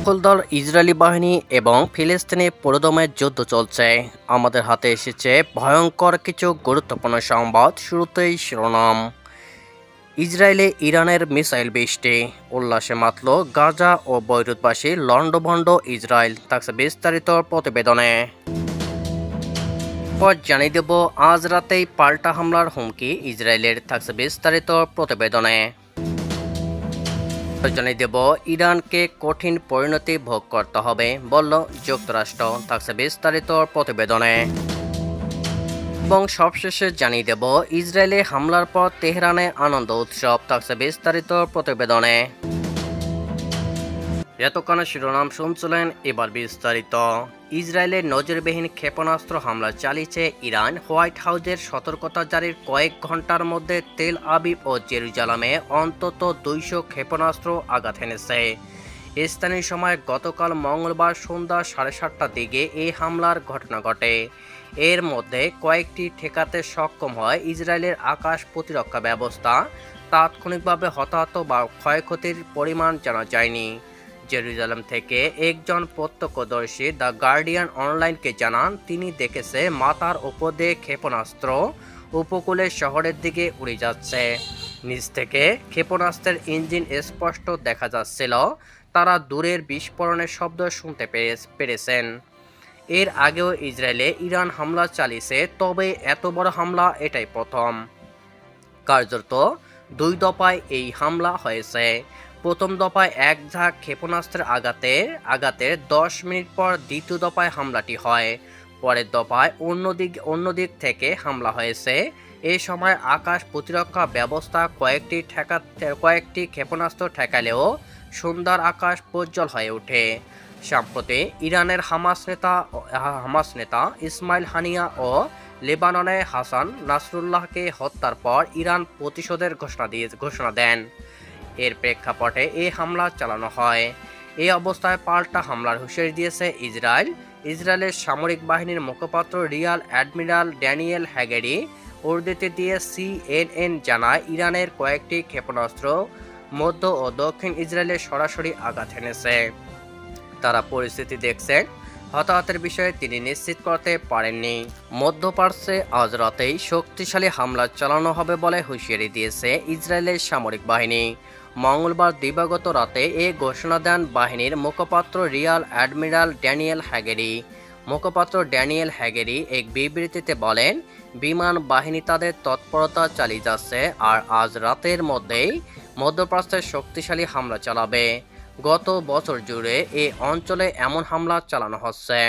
দখলদার ইসরায়েলি বাহিনী এবং ফিলিস্তিনি পুরোদমে যুদ্ধ চলছে। আমাদের হাতে এসেছে ভয়ঙ্কর কিছু গুরুত্বপূর্ণ সংবাদ। শুরুতেই শিরোনাম। ইসরায়েলে ইরানের মিসাইল বৃষ্টি, উল্লাসে মাতল গাজা ও বৈরুতবাসী। লন্ডভন্ড ইসরায়েল, থাকছে বিস্তারিত প্রতিবেদনে। পর জানিয়ে দেব আজ রাতেই পাল্টা হামলার হুমকি ইসরায়েলের, থাকছে বিস্তারিত প্রতিবেদনে। জানিয়ে দেব ইরানকে কঠিন পরিণতি ভোগ করতে হবে বলল যুক্তরাষ্ট্র, থাকছে বিস্তারিত প্রতিবেদনে। এবং সবশেষে জানিয়ে দেব ইসরায়েলে হামলার পর তেহরানে আনন্দ উৎসব, থাকছে বিস্তারিত প্রতিবেদনে। এতক্ষণ শিরোনাম শুনছিলেন, এবার বিস্তারিত। ইসরায়েলের নজিরবিহীন ক্ষেপণাস্ত্র হামলা চালিয়েছে ইরান। হোয়াইট হাউসের সতর্কতা জারির কয়েক ঘন্টার মধ্যে তেল আবিব ও জেরুজালেমে অন্তত 200 ক্ষেপণাস্ত্র আঘাত হেনেছে। স্থানীয় সময় গতকাল মঙ্গলবার সন্ধ্যা 7:30টার দিকে এই হামলার ঘটনা ঘটে। এর মধ্যে কয়েকটি ঠেকাতে সক্ষম হয় ইসরায়েলের আকাশ প্রতিরক্ষা ব্যবস্থা। তাৎক্ষণিকভাবে হতাহত বা ক্ষয়ক্ষতির পরিমাণ জানা যায়নি। জেরুজালেম থেকে একজন প্রত্যক্ষদর্শী দ্য গার্ডিয়ান অনলাইনকে জানান, তিনি দেখেছে মাথার উপর দিয়ে ক্ষেপণাস্ত্র উপকূলের শহরের দিকে উড়ে যাচ্ছে। নিচ থেকে ক্ষেপণাস্ত্রের ইঞ্জিন স্পষ্ট দেখা যাচ্ছিল। তারা দূরের বিস্ফোরণের শব্দ শুনতে পেরেছেন। এর আগেও ইসরায়েলে ইরান হামলা চালিয়েছে, তবে এত বড় হামলা এটাই প্রথম। কার্যত 2 দফায় এই হামলা হয়েছে। প্রথম দফায় এক ঝাঁক ক্ষেপণাস্ত্রের আঘাতের 10 মিনিট পর দ্বিতীয় দফায় হামলাটি হয়। পরের দফায় অন্য দিক থেকে হামলা হয়েছে। এই সময় আকাশ প্রতিরক্ষা ব্যবস্থা কয়েকটি ক্ষেপণাস্ত্র ঠেকালেও সন্ধ্যার আকাশ প্রজ্জ্বল হয়ে ওঠে। সম্প্রতি ইরানের হামাস নেতা ইসমাইল হানিয়া ও লেবাননে হাসান নাসরুল্লাহকে হত্যার পর ইরান প্রতিশোধের ঘোষণা দেন। এর প্রেক্ষাপটে এই হামলা চালানো হয়। এই অবস্থায় পাল্টা হামলার হুঁশিয়ারি দিয়েছে ইসরায়েলের সামরিক বাহিনীর মুখপাত্র রিয়ার অ্যাডমিরাল ড্যানিয়েল হ্যাগেরি উদ্ধৃতি দিয়ে CNN জানায়, ইরানের কয়েকটি ক্ষেপণাস্ত্র মধ্য ও দক্ষিণ ইসরায়েলে সরাসরি আঘাত হেনেছে। তারা পরিস্থিতি দেখছেন। হতাহতের বিষয়ে তিনি নিশ্চিত করতে পারেননি। মধ্যপ্রাচ্যে আজ রাতেই শক্তিশালী হামলা চালানো হবে বলে হুঁশিয়ারি দিয়েছে ইসরায়েলের সামরিক বাহিনী। মঙ্গলবার দিবাগত রাতে এ ঘোষণা দেন বাহিনীর মুখপাত্র রিয়ার অ্যাডমিরাল ড্যানিয়েল হ্যাগেরি। মুখপাত্র ড্যানিয়েল হ্যাগেরি এক বিবৃতিতে বলেন, বিমান বাহিনী তাদের তৎপরতা চালিয়ে যাচ্ছে আর আজ রাতের মধ্যেই মধ্যপ্রাচ্যে শক্তিশালী হামলা চালাবে। গত বছর জুড়ে এই অঞ্চলে এমন হামলা চালানো হচ্ছে।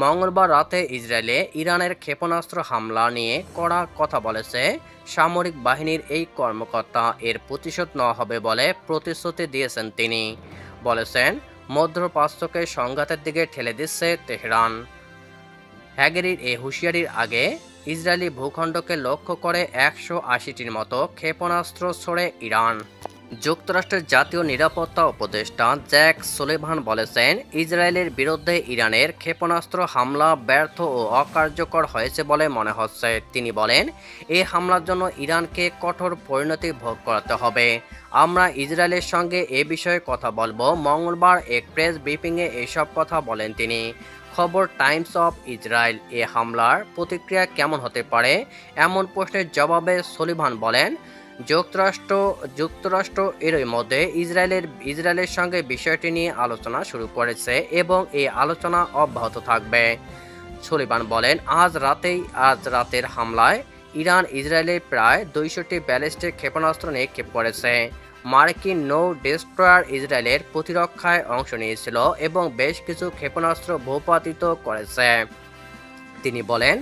মঙ্গলবার রাতে ইসরায়েলে ইরানের ক্ষেপণাস্ত্র হামলা নিয়ে কড়া কথা বলেছে সামরিক বাহিনীর এই কর্মকর্তা। এর প্রতিশোধ নেওয়া হবে বলে প্রতিশ্রুতি দিয়েছেন তিনি। বলেছেন, মধ্যপ্রাচ্যকে সংঘাতের দিকে ঠেলে দিচ্ছে তেহরান। হ্যাগেরির এই হুঁশিয়ারির আগে ইসরায়েলি ভূখণ্ডকে লক্ষ্য করে 180টির মতো ক্ষেপণাস্ত্র ছোড়ে ইরান। যুক্তরাষ্ট্রের জাতীয় নিরাপত্তা উপদেষ্টা জ্যাক সুলিভান বলেছেন, ইসরায়েলের বিরুদ্ধে ইরানের ক্ষেপণাস্ত্র হামলা ব্যর্থ ও অকার্যকর হয়েছে বলে মনে হচ্ছে। তিনি বলেন, এই হামলার জন্য ইরানকে কঠোর পরিণতি ভোগ করতে হবে। আমরা ইসরায়েলের সঙ্গে এ বিষয়ে কথা বলবো। মঙ্গলবার এক প্রেস ব্রিফিংয়ে এসব কথা বলেন তিনি। খবর টাইমস অফ ইসরায়েল। এ হামলার প্রতিক্রিয়া কেমন হতে পারে এমন প্রশ্নের জবাবে সুলিভান বলেন, যুক্তরাষ্ট্র এরই মধ্যে ইসরায়েলের সঙ্গে বিষয়টি নিয়ে আলোচনা শুরু করেছে এবং এই আলোচনা অব্যাহত থাকবে। সুলিভান বলেন, আজ রাতের হামলায় ইরান ইসরায়েলের প্রায় 200টি ব্যালিস্টিক ক্ষেপণাস্ত্র নিক্ষেপ করেছে। মার্কিন নৌ ডেস্ট্রয়ার ইসরায়েলের প্রতিরক্ষায় অংশ নিয়েছিল এবং বেশ কিছু ক্ষেপণাস্ত্র ভূপাতিত করেছে। তিনি বলেন,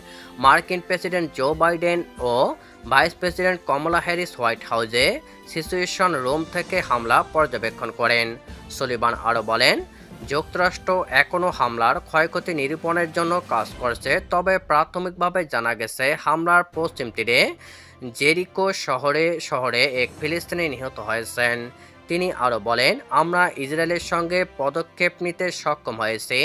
মার্কিন প্রেসিডেন্ট জো বাইডেন ও ভাইস প্রেসিডেন্ট কমলা হ্যারিস হোয়াইট হাউসে সিচুয়েশন রুম থেকে হামলা পর্যবেক্ষণ করেন। সুলিভান আরও বলেন, যুক্তরাষ্ট্র এখনও হামলার ক্ষয়ক্ষতি নিরূপণের জন্য কাজ করছে, তবে প্রাথমিকভাবে জানা গেছে হামলার পশ্চিম তীরে জেরিকো শহরে এক ফিলিস্তিনি নিহত হয়েছেন। তিনি আরও বলেন, আমরা ইসরায়েলের সঙ্গে পদক্ষেপ নিতে সক্ষম হয়েছি,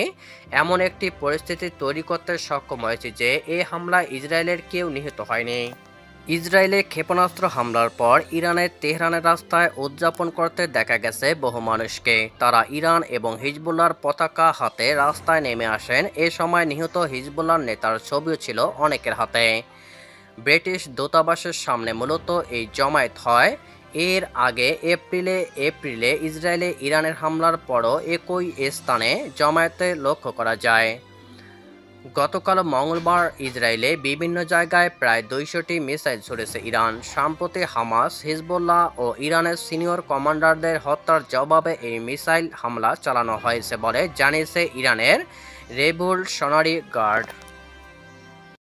এমন একটি পরিস্থিতি তৈরি করতে সক্ষম হয়েছি যে এই হামলায় ইসরায়েলের কেউ নিহত হয়নি। ইসরায়েলে ক্ষেপণাস্ত্র হামলার পর ইরানের তেহরানের রাস্তায় উদযাপন করতে দেখা গেছে বহু মানুষকে। তারা ইরান এবং হিজবুল্লাহর পতাকা হাতে রাস্তায় নেমে আসেন। এ সময় নিহত হিজবুল্লাহর নেতার ছবিও ছিল অনেকের হাতে। ব্রিটিশ দূতাবাসের সামনে মূলত এই জমায়েত হয়। এর আগে এপ্রিলে ইসরায়েলে ইরানের হামলার পরও একই স্থানে জমায়েতে লক্ষ্য করা যায়। গতকাল মঙ্গলবার ইসরায়েলে বিভিন্ন জায়গায় প্রায় ২০০টি মিসাইল ছুড়েছে ইরান। সম্প্রতি হামাস, হিজবুল্লাহ ও ইরানের সিনিয়র কমান্ডারদের হত্যার জবাবে এই মিসাইল হামলা চালানো হয়েছে বলে জানিয়েছে ইরানের রেভলিউশনারি গার্ড।